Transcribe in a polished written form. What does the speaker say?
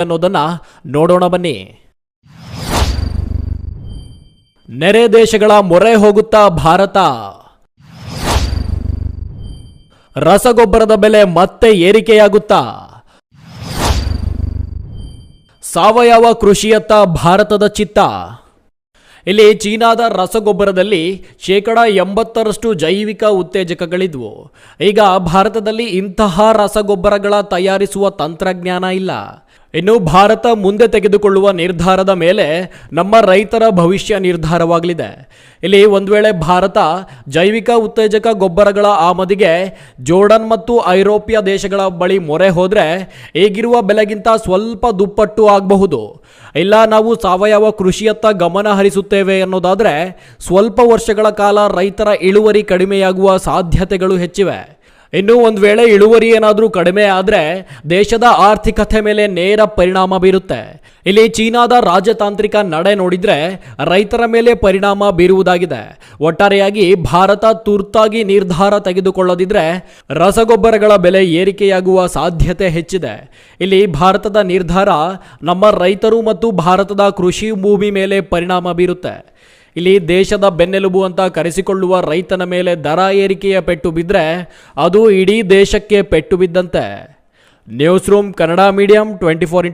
ಅನ್ನೋದನ್ನ ನೋಡೋಣ ಬನ್ನಿ. ನೆರೆ ದೇಶಗಳ ಮೊರೆ ಹೋಗುತ್ತಾ ಭಾರತ. ರಸಗೊಬ್ಬರದ ಬೆಲೆ ಮತ್ತೆ ಏರಿಕೆಯಾಗುತ್ತಾ? ಸಾವಯವ ಕೃಷಿಯತ್ತ ಭಾರತದ ಚಿತ್ತ. ಇಲ್ಲಿ ಚೀನಾದ ರಸಗೊಬ್ಬರದಲ್ಲಿ 80% ಜೈವಿಕ ಉತ್ತೇಜಕಗಳಿದ್ವು. ಈಗ ಭಾರತದಲ್ಲಿ ಇಂತಹ ರಸಗೊಬ್ಬರಗಳ ತಯಾರಿಸುವ ತಂತ್ರಜ್ಞಾನ ಇಲ್ಲ. ಇನ್ನು ಭಾರತ ಮುಂದೆ ತೆಗೆದುಕೊಳ್ಳುವ ನಿರ್ಧಾರದ ಮೇಲೆ ನಮ್ಮ ರೈತರ ಭವಿಷ್ಯ ನಿರ್ಧಾರವಾಗಲಿದೆ. ಇಲ್ಲಿ ಒಂದು ವೇಳೆ ಭಾರತ ಜೈವಿಕ ಉತ್ತೇಜಕ ಗೊಬ್ಬರಗಳ ಆಮದಿಗೆ ಜೋರ್ಡನ್ ಮತ್ತು ಐರೋಪ್ಯ ದೇಶಗಳ ಬಳಿ ಮೊರೆ ಹೋದರೆ ಈಗಿರುವ ಬೆಲೆಗಿಂತ ಸ್ವಲ್ಪ ದುಪ್ಪಟ್ಟು ಆಗಬಹುದು. ಇಲ್ಲ ನಾವು ಸಾವಯವ ಕೃಷಿಯತ್ತ ಗಮನ ಹರಿಸುತ್ತೇವೆ ಅನ್ನೋದಾದರೆ ಸ್ವಲ್ಪ ವರ್ಷಗಳ ಕಾಲ ರೈತರ ಇಳುವರಿ ಕಡಿಮೆಯಾಗುವ ಸಾಧ್ಯತೆಗಳು ಹೆಚ್ಚಿವೆ. ಇನ್ನು ಒಂದು ವೇಳೆ ಇಳುವರಿ ಏನಾದರೂ ಕಡಿಮೆ ಆದರೆ ದೇಶದ ಆರ್ಥಿಕತೆ ಮೇಲೆ ನೇರ ಪರಿಣಾಮ ಬೀರುತ್ತೆ. ಇಲ್ಲಿ ಚೀನಾದ ರಾಜತಾಂತ್ರಿಕ ನಡೆ ನೋಡಿದರೆ ರೈತರ ಮೇಲೆ ಪರಿಣಾಮ ಬೀರುವುದಾಗಿದೆ. ಒಟ್ಟಾರೆಯಾಗಿ ಭಾರತ ತುರ್ತಾಗಿ ನಿರ್ಧಾರ ತೆಗೆದುಕೊಳ್ಳದಿದ್ರೆ ರಸಗೊಬ್ಬರಗಳ ಬೆಲೆ ಏರಿಕೆಯಾಗುವ ಸಾಧ್ಯತೆ ಹೆಚ್ಚಿದೆ. ಇಲ್ಲಿ ಭಾರತದ ನಿರ್ಧಾರ ನಮ್ಮ ರೈತರು ಮತ್ತು ಭಾರತದ ಕೃಷಿ ಭೂಮಿ ಮೇಲೆ ಪರಿಣಾಮ ಬೀರುತ್ತೆ. ಇಲ್ಲಿ ದೇಶದ ಬೆನ್ನೆಲುಬು ಅಂತ ಕರೆಸಿಕೊಳ್ಳುವ ರೈತನ ಮೇಲೆ ದರ ಏರಿಕೆಯ ಪೆಟ್ಟು ಬಿದ್ದರೆ ಅದು ಇಡೀ ದೇಶಕ್ಕೆ ಪೆಟ್ಟು ಬಿದ್ದಂತೆ. Newsroom Kannada medium 24x